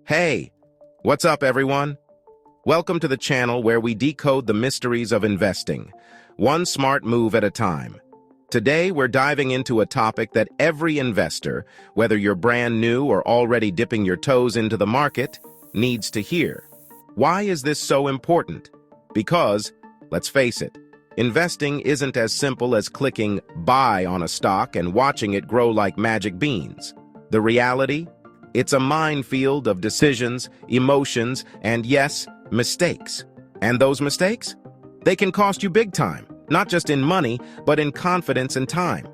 Hey, what's up everyone? Welcome to the channel where we decode the mysteries of investing, one smart move at a time. Today we're diving into a topic that every investor, whether you're brand new or already dipping your toes into the market, needs to hear. Why is this so important? Because, let's face it, investing isn't as simple as clicking buy on a stock and watching it grow like magic beans. The reality? It's a minefield of decisions, emotions, and yes, mistakes. And those mistakes? They can cost you big time, not just in money, but in confidence and time.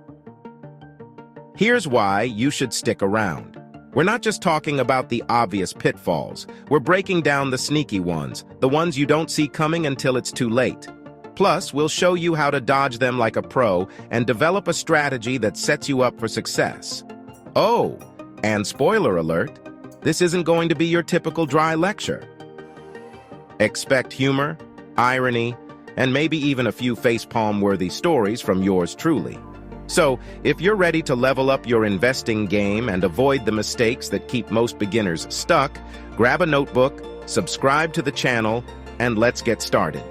Here's why you should stick around. We're not just talking about the obvious pitfalls. We're breaking down the sneaky ones, the ones you don't see coming until it's too late. Plus, we'll show you how to dodge them like a pro and develop a strategy that sets you up for success. Oh, and spoiler alert, this isn't going to be your typical dry lecture. Expect humor, irony, and maybe even a few facepalm-worthy stories from yours truly. So, if you're ready to level up your investing game and avoid the mistakes that keep most beginners stuck, grab a notebook, subscribe to the channel, and let's get started.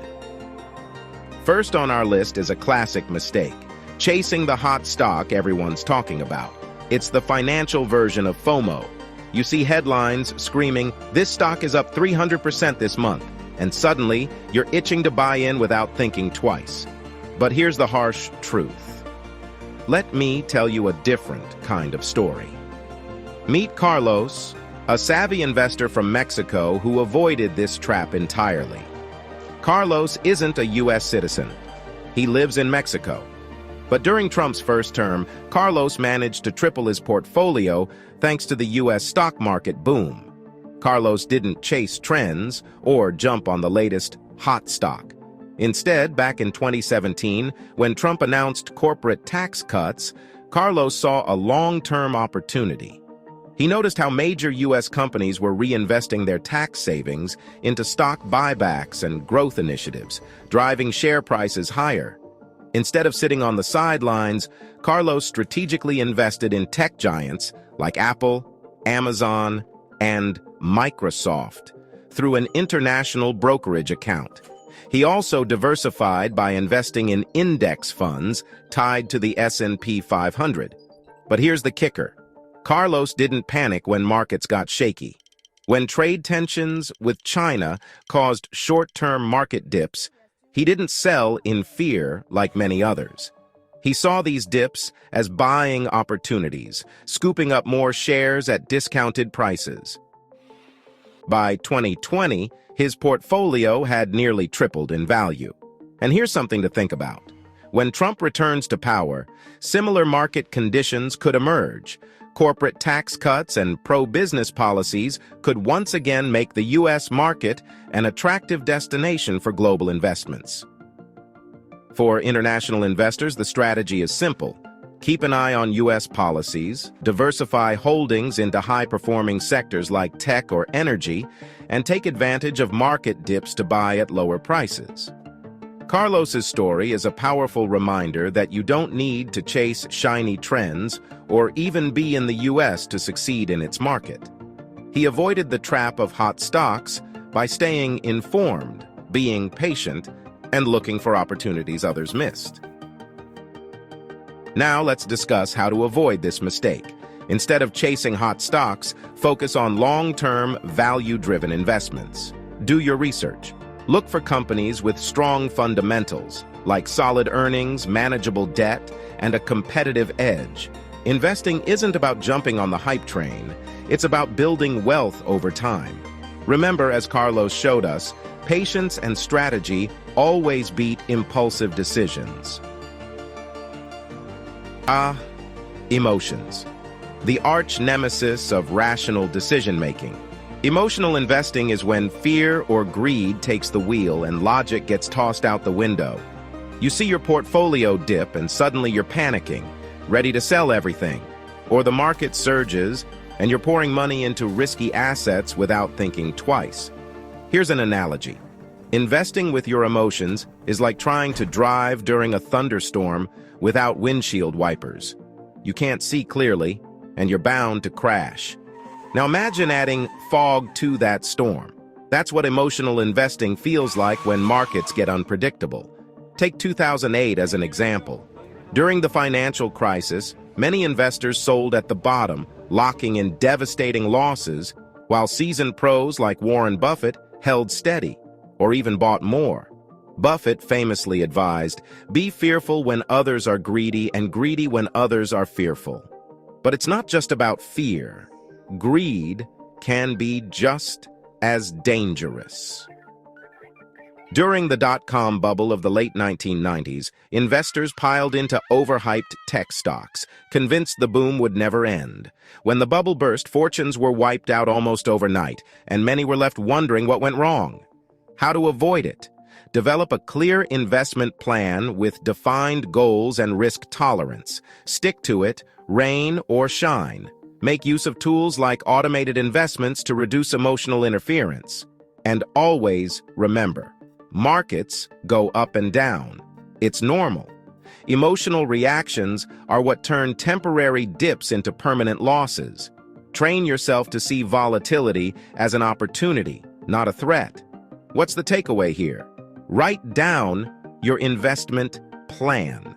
First on our list is a classic mistake, chasing the hot stock everyone's talking about. It's the financial version of FOMO. You see headlines screaming, "This stock is up 300% this month," and suddenly you're itching to buy in without thinking twice. But here's the harsh truth. Let me tell you a different kind of story. Meet Carlos, a savvy investor from Mexico who avoided this trap entirely. Carlos isn't a U.S. citizen. He lives in Mexico. But during Trump's first term, Carlos managed to triple his portfolio thanks to the U.S. stock market boom. Carlos didn't chase trends or jump on the latest hot stock. Instead, back in 2017, when Trump announced corporate tax cuts, Carlos saw a long-term opportunity. He noticed how major U.S. companies were reinvesting their tax savings into stock buybacks and growth initiatives, driving share prices higher. Instead of sitting on the sidelines, Carlos strategically invested in tech giants like Apple, Amazon, and Microsoft through an international brokerage account. He also diversified by investing in index funds tied to the S&P 500. But here's the kicker. Carlos didn't panic when markets got shaky. When trade tensions with China caused short-term market dips, he didn't sell in fear like many others. He saw these dips as buying opportunities, scooping up more shares at discounted prices. By 2020, his portfolio had nearly tripled in value. And here's something to think about. When Trump returns to power, similar market conditions could emerge. Corporate tax cuts and pro-business policies could once again make the U.S. market an attractive destination for global investments. For international investors, the strategy is simple. Keep an eye on U.S. policies, diversify holdings into high-performing sectors like tech or energy, and take advantage of market dips to buy at lower prices. Carlos's story is a powerful reminder that you don't need to chase shiny trends or even be in the U.S. to succeed in its market. He avoided the trap of hot stocks by staying informed, being patient, and looking for opportunities others missed. Now let's discuss how to avoid this mistake. Instead of chasing hot stocks, focus on long-term, value-driven investments. Do your research. Look for companies with strong fundamentals, like solid earnings, manageable debt, and a competitive edge. Investing isn't about jumping on the hype train. It's about building wealth over time. Remember, as Carlos showed us, patience and strategy always beat impulsive decisions. Emotions. The arch nemesis of rational decision-making. Emotional investing is when fear or greed takes the wheel and logic gets tossed out the window. You see your portfolio dip and suddenly you're panicking, ready to sell everything. Or the market surges and you're pouring money into risky assets without thinking twice. Here's an analogy. Investing with your emotions is like trying to drive during a thunderstorm without windshield wipers. You can't see clearly, and you're bound to crash. Now imagine adding fog to that storm. That's what emotional investing feels like when markets get unpredictable. Take 2008 as an example. During the financial crisis, many investors sold at the bottom, locking in devastating losses, while seasoned pros like Warren Buffett held steady, or even bought more. Buffett famously advised, "Be fearful when others are greedy and greedy when others are fearful." But it's not just about fear. Greed can be just as dangerous. During the dot-com bubble of the late 1990s, investors piled into overhyped tech stocks, convinced the boom would never end. When the bubble burst, fortunes were wiped out almost overnight, and many were left wondering what went wrong. How to avoid it? Develop a clear investment plan with defined goals and risk tolerance. Stick to it, rain or shine. Make use of tools like automated investments to reduce emotional interference. And always remember, markets go up and down. It's normal. Emotional reactions are what turn temporary dips into permanent losses. Train yourself to see volatility as an opportunity, not a threat. What's the takeaway here? Write down your investment plan.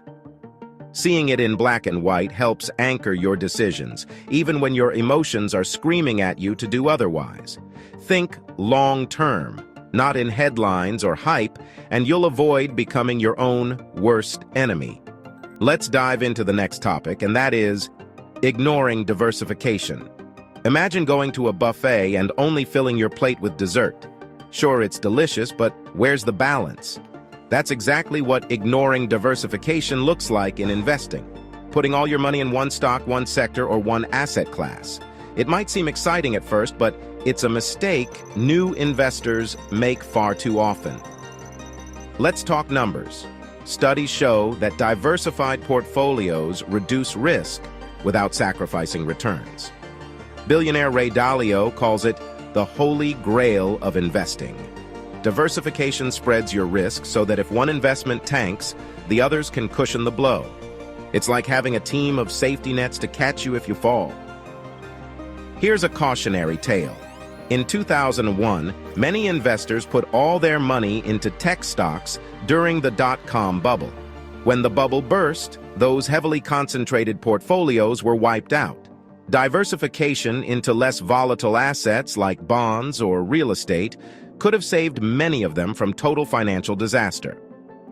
Seeing it in black and white helps anchor your decisions, even when your emotions are screaming at you to do otherwise. Think long-term, not in headlines or hype, and you'll avoid becoming your own worst enemy. Let's dive into the next topic, and that is ignoring diversification. Imagine going to a buffet and only filling your plate with dessert. Sure, it's delicious, but where's the balance? That's exactly what ignoring diversification looks like in investing. Putting all your money in one stock, one sector, or one asset class. It might seem exciting at first, but it's a mistake new investors make far too often. Let's talk numbers. Studies show that diversified portfolios reduce risk without sacrificing returns. Billionaire Ray Dalio calls it the holy grail of investing. Diversification spreads your risk so that if one investment tanks, the others can cushion the blow. It's like having a team of safety nets to catch you if you fall. Here's a cautionary tale. In 2001, many investors put all their money into tech stocks during the dot-com bubble. When the bubble burst, those heavily concentrated portfolios were wiped out. Diversification into less volatile assets like bonds or real estate could have saved many of them from total financial disaster.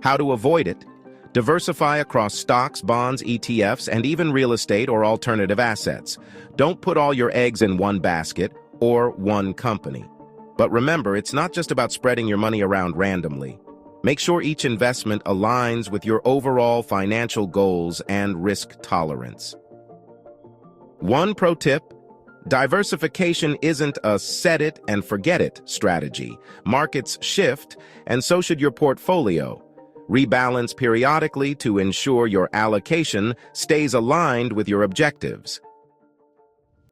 How to avoid it? Diversify across stocks, bonds, ETFs, and even real estate or alternative assets. Don't put all your eggs in one basket or one company. But remember, it's not just about spreading your money around randomly. Make sure each investment aligns with your overall financial goals and risk tolerance. One pro tip: diversification isn't a set-it-and-forget-it strategy. Markets shift, and so should your portfolio. Rebalance periodically to ensure your allocation stays aligned with your objectives.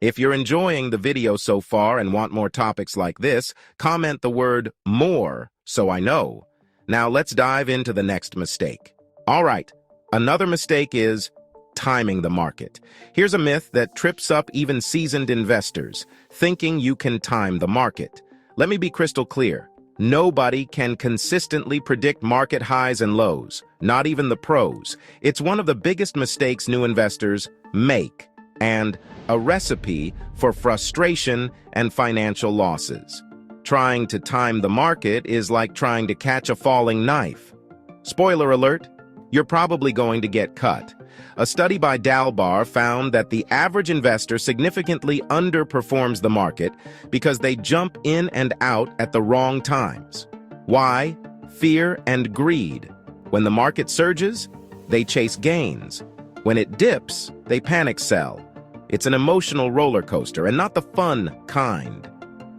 If you're enjoying the video so far and want more topics like this, comment the word "more" so I know. Now let's dive into the next mistake. All right, another mistake is timing the market. Here's a myth that trips up even seasoned investors, thinking you can time the market. Let me be crystal clear. Nobody can consistently predict market highs and lows, not even the pros. It's one of the biggest mistakes new investors make, and a recipe for frustration and financial losses. Trying to time the market is like trying to catch a falling knife. Spoiler alert, you're probably going to get cut. A study by Dalbar found that the average investor significantly underperforms the market because they jump in and out at the wrong times. Why? Fear and greed. When the market surges, they chase gains. When it dips, they panic sell. It's an emotional roller coaster and not the fun kind.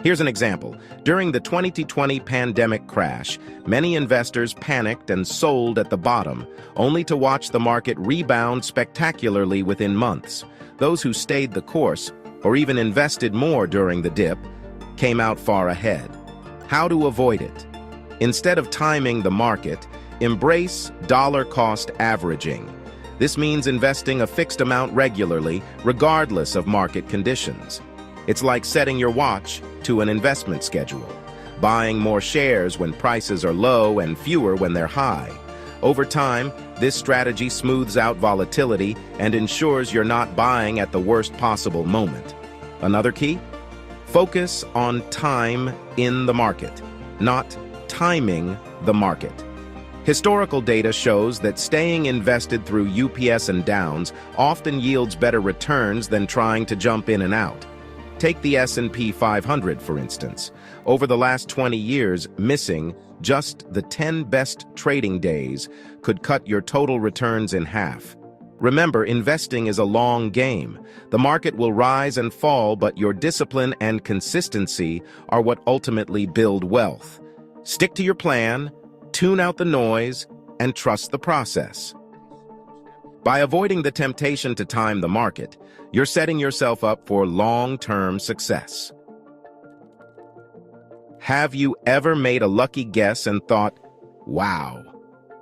Here's an example. During the 2020 pandemic crash, many investors panicked and sold at the bottom, only to watch the market rebound spectacularly within months. Those who stayed the course, or even invested more during the dip, came out far ahead. How to avoid it? Instead of timing the market, embrace dollar-cost averaging. This means investing a fixed amount regularly, regardless of market conditions. It's like setting your watch to an investment schedule, buying more shares when prices are low and fewer when they're high. Over time, this strategy smooths out volatility and ensures you're not buying at the worst possible moment. Another key? Focus on time in the market, not timing the market. Historical data shows that staying invested through UPS and downs often yields better returns than trying to jump in and out. Take the S&P 500, for instance. Over the last 20 years, missing just the 10 best trading days could cut your total returns in half. Remember, investing is a long game. The market will rise and fall, but your discipline and consistency are what ultimately build wealth. Stick to your plan, tune out the noise, and trust the process. By avoiding the temptation to time the market, you're setting yourself up for long-term success. Have you ever made a lucky guess and thought, "Wow,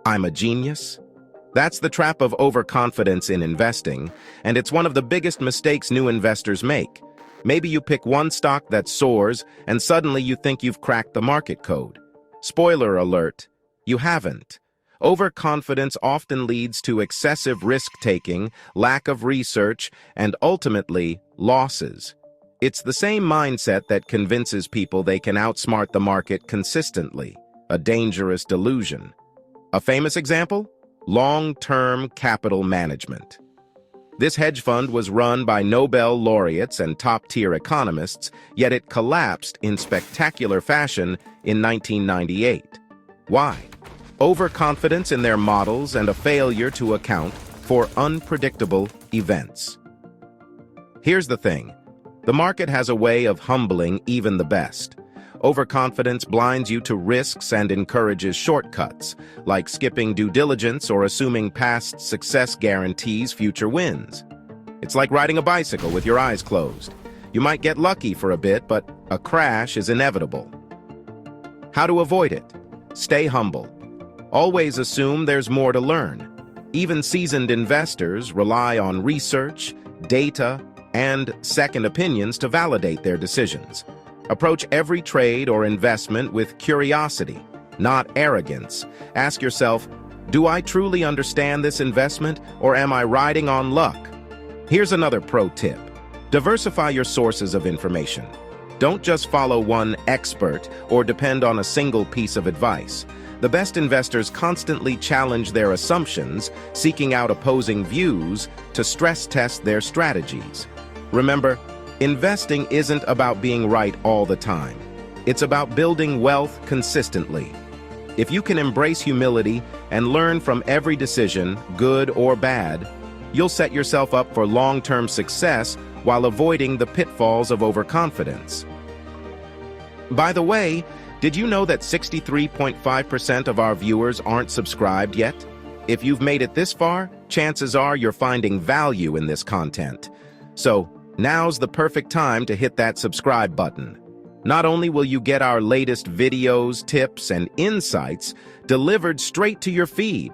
I'm a genius"? That's the trap of overconfidence in investing, and it's one of the biggest mistakes new investors make. Maybe you pick one stock that soars, and suddenly you think you've cracked the market code. Spoiler alert, you haven't. Overconfidence often leads to excessive risk-taking, lack of research, and ultimately, losses. It's the same mindset that convinces people they can outsmart the market consistently, a dangerous delusion. A famous example? Long-term capital management. This hedge fund was run by Nobel laureates and top-tier economists, yet it collapsed in spectacular fashion in 1998. Why? Overconfidence in their models and a failure to account for unpredictable events. Here's the thing. The market has a way of humbling even the best. Overconfidence blinds you to risks and encourages shortcuts, like skipping due diligence or assuming past success guarantees future wins. It's like riding a bicycle with your eyes closed. You might get lucky for a bit, but a crash is inevitable. How to avoid it? Stay humble. Always assume there's more to learn. Even seasoned investors rely on research, data, and second opinions to validate their decisions. Approach every trade or investment with curiosity, not arrogance. Ask yourself, do I truly understand this investment, or am I riding on luck? Here's another pro tip. Diversify your sources of information. Don't just follow one expert or depend on a single piece of advice. The best investors constantly challenge their assumptions, seeking out opposing views to stress test their strategies. Remember, investing isn't about being right all the time. It's about building wealth consistently. If you can embrace humility and learn from every decision, good or bad, you'll set yourself up for long-term success while avoiding the pitfalls of overconfidence. By the way, did you know that 63.5% of our viewers aren't subscribed yet? If you've made it this far, chances are you're finding value in this content. So, now's the perfect time to hit that subscribe button. Not only will you get our latest videos, tips, and insights delivered straight to your feed,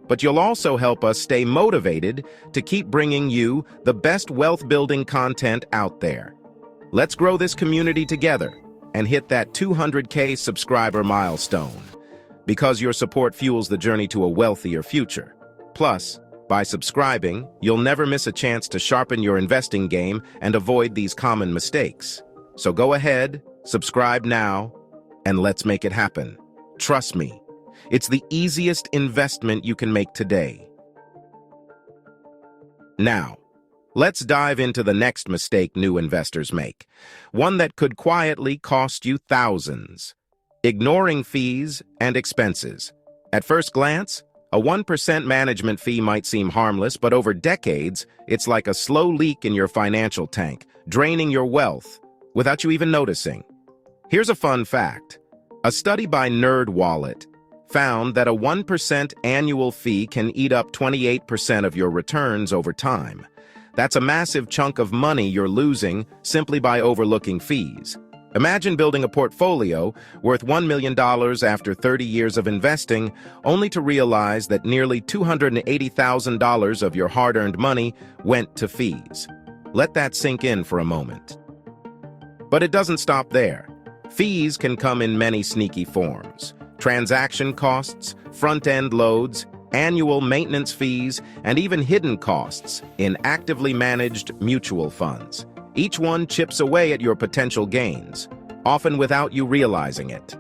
but you'll also help us stay motivated to keep bringing you the best wealth-building content out there. Let's grow this community together and hit that 200K subscriber milestone, because your support fuels the journey to a wealthier future. Plus, by subscribing, you'll never miss a chance to sharpen your investing game and avoid these common mistakes. So go ahead, subscribe now, and let's make it happen. Trust me, it's the easiest investment you can make today. Now, let's dive into the next mistake new investors make, one that could quietly cost you thousands: ignoring fees and expenses. At first glance, a 1% management fee might seem harmless, but over decades, it's like a slow leak in your financial tank, draining your wealth without you even noticing. Here's a fun fact. A study by NerdWallet found that a 1% annual fee can eat up 28% of your returns over time. That's a massive chunk of money you're losing simply by overlooking fees. Imagine building a portfolio worth $1 million after 30 years of investing, only to realize that nearly $280,000 of your hard-earned money went to fees. Let that sink in for a moment. But it doesn't stop there. Fees can come in many sneaky forms. Transaction costs, front-end loads, annual maintenance fees, and even hidden costs in actively managed mutual funds. Each one chips away at your potential gains, often without you realizing it.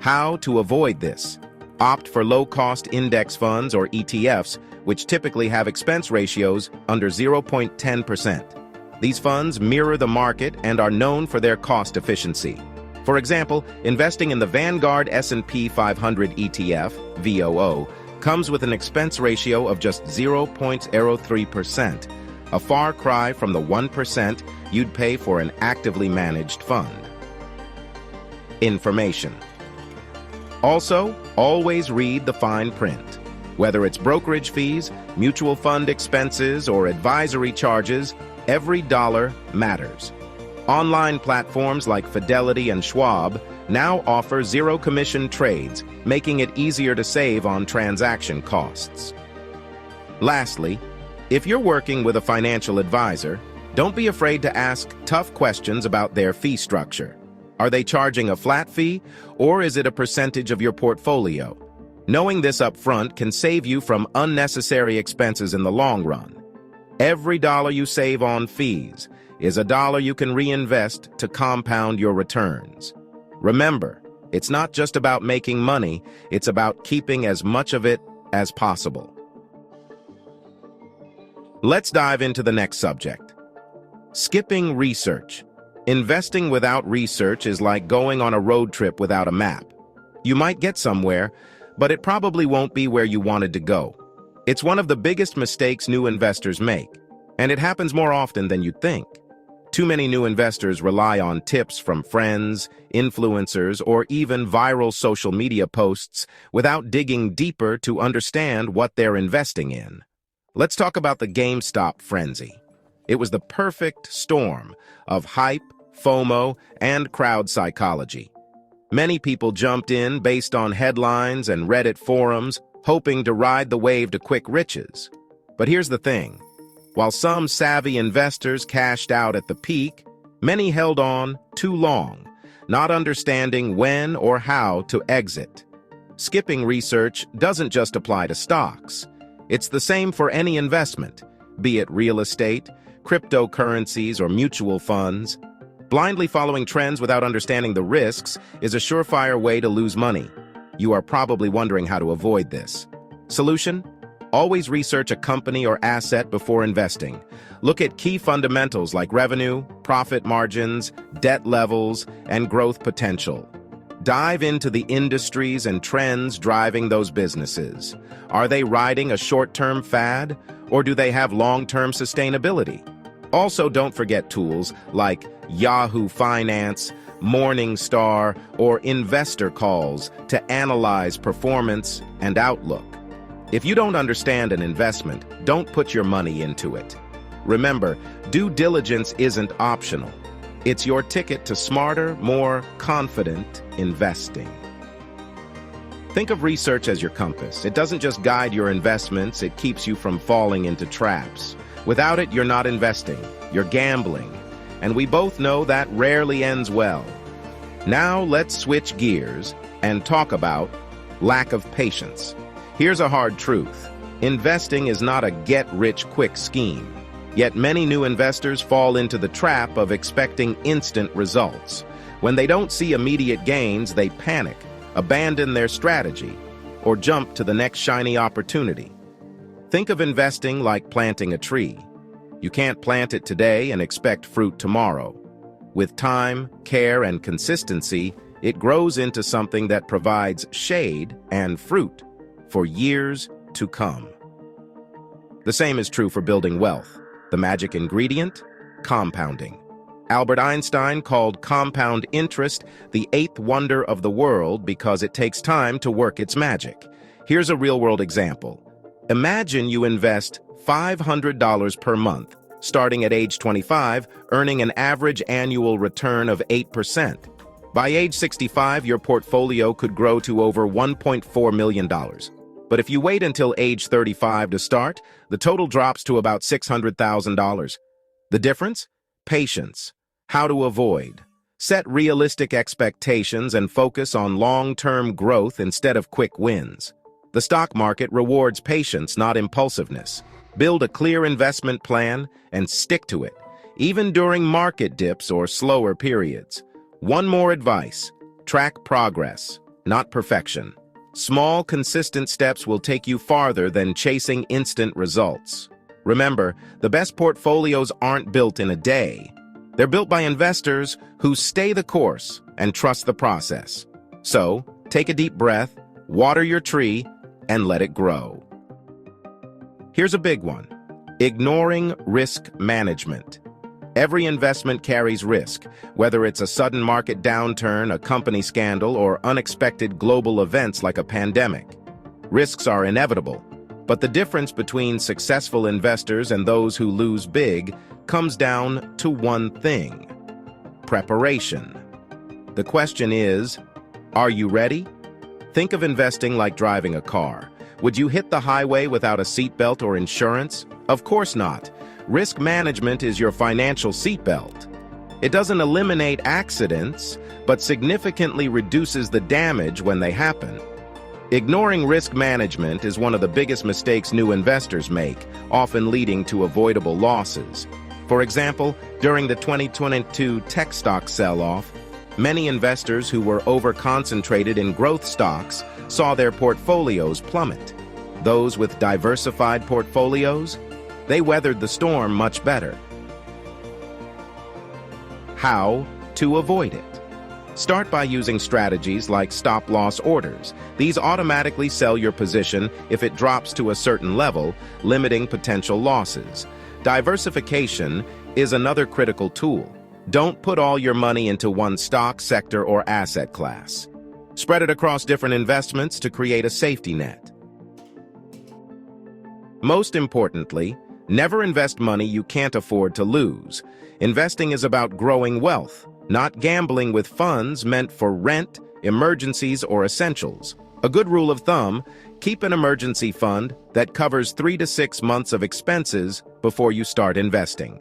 How to avoid this? Opt for low-cost index funds or ETFs, which typically have expense ratios under 0.10%. These funds mirror the market and are known for their cost efficiency. For example, investing in the Vanguard S&P 500 ETF, VOO, comes with an expense ratio of just 0.03%, a far cry from the 1% you'd pay for an actively managed fund. Information. Also, always read the fine print. Whether it's brokerage fees, mutual fund expenses, or advisory charges, every dollar matters. Online platforms like Fidelity and Schwab now offer zero-commission trades, making it easier to save on transaction costs. Lastly, if you're working with a financial advisor, don't be afraid to ask tough questions about their fee structure. Are they charging a flat fee, or is it a percentage of your portfolio? Knowing this up front can save you from unnecessary expenses in the long run. Every dollar you save on fees is a dollar you can reinvest to compound your returns. Remember, it's not just about making money, it's about keeping as much of it as possible. Let's dive into the next subject. Skipping research. Investing without research is like going on a road trip without a map. You might get somewhere, but it probably won't be where you wanted to go. It's one of the biggest mistakes new investors make, and it happens more often than you'd think. Too many new investors rely on tips from friends, influencers, or even viral social media posts without digging deeper to understand what they're investing in. Let's talk about the GameStop frenzy. It was the perfect storm of hype, FOMO, and crowd psychology. Many people jumped in based on headlines and Reddit forums, hoping to ride the wave to quick riches. But here's the thing. While some savvy investors cashed out at the peak, many held on too long, not understanding when or how to exit. Skipping research doesn't just apply to stocks. It's the same for any investment, be it real estate, cryptocurrencies, or mutual funds. Blindly following trends without understanding the risks is a surefire way to lose money. You are probably wondering how to avoid this. Solution? Always research a company or asset before investing. Look at key fundamentals like revenue, profit margins, debt levels, and growth potential. Dive into the industries and trends driving those businesses. Are they riding a short-term fad, or do they have long-term sustainability? Also, don't forget tools like Yahoo Finance, Morningstar, or Investor Calls to analyze performance and outlook. If you don't understand an investment, don't put your money into it. Remember, due diligence isn't optional. It's your ticket to smarter, more confident investing. Think of research as your compass. It doesn't just guide your investments, it keeps you from falling into traps. Without it, you're not investing, you're gambling. And we both know that rarely ends well. Now let's switch gears and talk about lack of patience. Here's a hard truth. Investing is not a get-rich-quick scheme. Yet many new investors fall into the trap of expecting instant results. When they don't see immediate gains, they panic, abandon their strategy, or jump to the next shiny opportunity. Think of investing like planting a tree. You can't plant it today and expect fruit tomorrow. With time, care, and consistency, it grows into something that provides shade and fruit for years to come. The same is true for building wealth. The magic ingredient? Compounding. Albert Einstein called compound interest the eighth wonder of the world because it takes time to work its magic. Here's a real-world example. Imagine you invest $500 per month, starting at age 25, earning an average annual return of 8%. By age 65, your portfolio could grow to over $1.4 million. But if you wait until age 35 to start, the total drops to about $600,000. The difference? Patience. How to avoid. Set realistic expectations and focus on long-term growth instead of quick wins. The stock market rewards patience, not impulsiveness. Build a clear investment plan and stick to it, even during market dips or slower periods. One more advice: track progress, not perfection. Small, consistent steps will take you farther than chasing instant results. Remember, the best portfolios aren't built in a day. They're built by investors who stay the course and trust the process. So, take a deep breath, water your tree, and let it grow. Here's a big one: ignoring risk management. Every investment carries risk, whether it's a sudden market downturn, a company scandal, or unexpected global events like a pandemic. Risks are inevitable, but the difference between successful investors and those who lose big comes down to one thing: preparation. The question is, are you ready? Think of investing like driving a car. Would you hit the highway without a seatbelt or insurance? Of course not. Risk management is your financial seatbelt. It doesn't eliminate accidents, but significantly reduces the damage when they happen. Ignoring risk management is one of the biggest mistakes new investors make, often leading to avoidable losses. For example, during the 2022 tech stock sell-off, many investors who were over-concentrated in growth stocks saw their portfolios plummet. Those with diversified portfolios, they weathered the storm much better. How to avoid it? Start by using strategies like stop-loss orders. These automatically sell your position if it drops to a certain level, limiting potential losses. Diversification is another critical tool. Don't put all your money into one stock, sector, or asset class. Spread it across different investments to create a safety net. Most importantly, never invest money you can't afford to lose. Investing is about growing wealth, not gambling with funds meant for rent, emergencies, or essentials. A good rule of thumb: keep an emergency fund that covers 3 to 6 months of expenses before you start investing.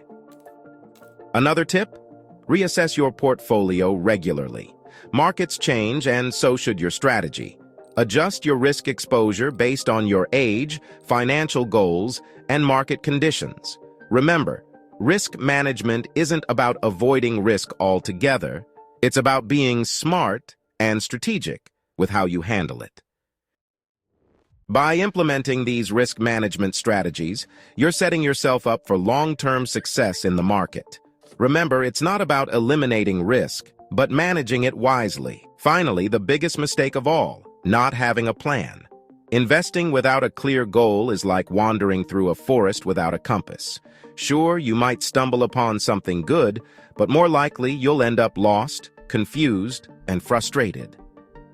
Another tip: reassess your portfolio regularly. Markets change, and so should your strategy. Adjust your risk exposure based on your age, financial goals, and market conditions. Remember, risk management isn't about avoiding risk altogether. It's about being smart and strategic with how you handle it. By implementing these risk management strategies, you're setting yourself up for long-term success in the market. Remember, it's not about eliminating risk, but managing it wisely. Finally, the biggest mistake of all: not having a plan. Investing without a clear goal is like wandering through a forest without a compass. Sure, you might stumble upon something good, but more likely you'll end up lost, confused, and frustrated.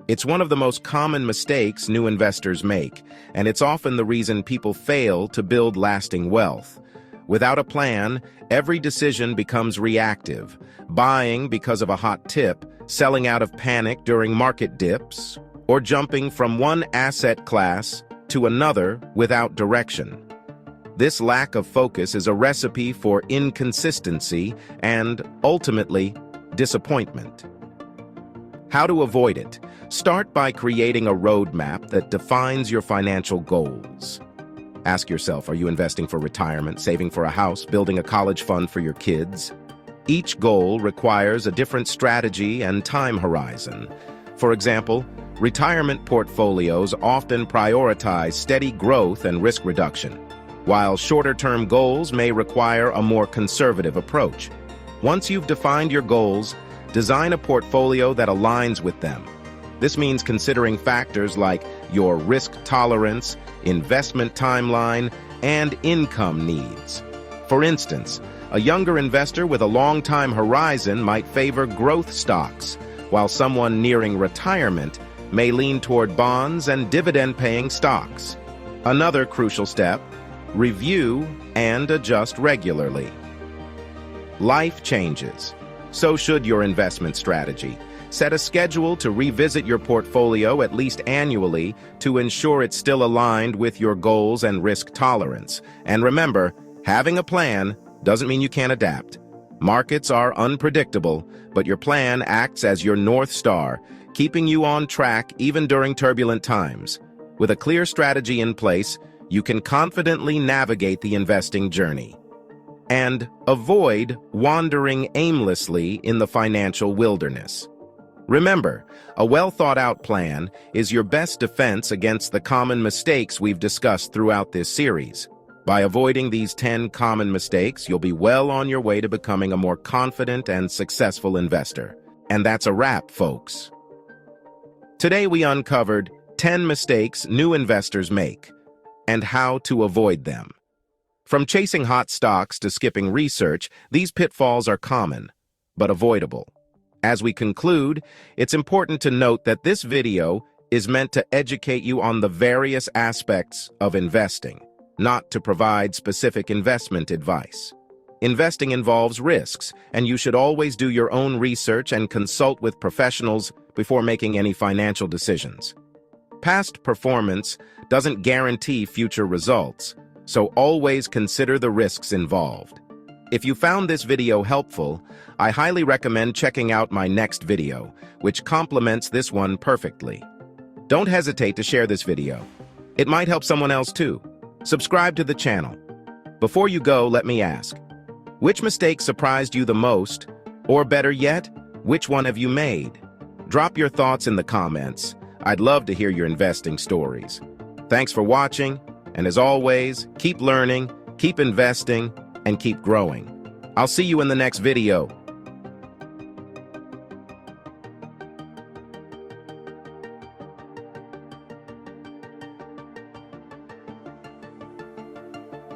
It's one of the most common mistakes new investors make, and it's often the reason people fail to build lasting wealth. Without a plan, every decision becomes reactive: buying because of a hot tip, selling out of panic during market dips, or jumping from one asset class to another without direction. This lack of focus is a recipe for inconsistency and, ultimately, disappointment. How to avoid it? Start by creating a roadmap that defines your financial goals. Ask yourself, are you investing for retirement, saving for a house, building a college fund for your kids? Each goal requires a different strategy and time horizon. For example, retirement portfolios often prioritize steady growth and risk reduction, while shorter-term goals may require a more conservative approach. Once you've defined your goals, design a portfolio that aligns with them. This means considering factors like your risk tolerance, investment timeline, and income needs. For instance, a younger investor with a long-time horizon might favor growth stocks, while someone nearing retirement may lean toward bonds and dividend-paying stocks. Another crucial step: review and adjust regularly. Life changes. So should your investment strategy. Set a schedule to revisit your portfolio at least annually to ensure it's still aligned with your goals and risk tolerance. And remember, having a plan doesn't mean you can't adapt. Markets are unpredictable, but your plan acts as your North Star, keeping you on track even during turbulent times. With a clear strategy in place, you can confidently navigate the investing journey and avoid wandering aimlessly in the financial wilderness. Remember, a well-thought-out plan is your best defense against the common mistakes we've discussed throughout this series. By avoiding these 10 common mistakes, you'll be well on your way to becoming a more confident and successful investor. And that's a wrap, folks. Today we uncovered 10 mistakes new investors make and how to avoid them. From chasing hot stocks to skipping research, these pitfalls are common, but avoidable. As we conclude, it's important to note that this video is meant to educate you on the various aspects of investing, not to provide specific investment advice. Investing involves risks, and you should always do your own research and consult with professionals before making any financial decisions. Past performance doesn't guarantee future results, so always consider the risks involved. If you found this video helpful, I highly recommend checking out my next video, which complements this one perfectly. Don't hesitate to share this video. It might help someone else too. Subscribe to the channel. Before you go, let me ask, which mistake surprised you the most? Or better yet, which one have you made? Drop your thoughts in the comments. I'd love to hear your investing stories. Thanks for watching, and as always, keep learning, keep investing, and keep growing. I'll see you in the next video.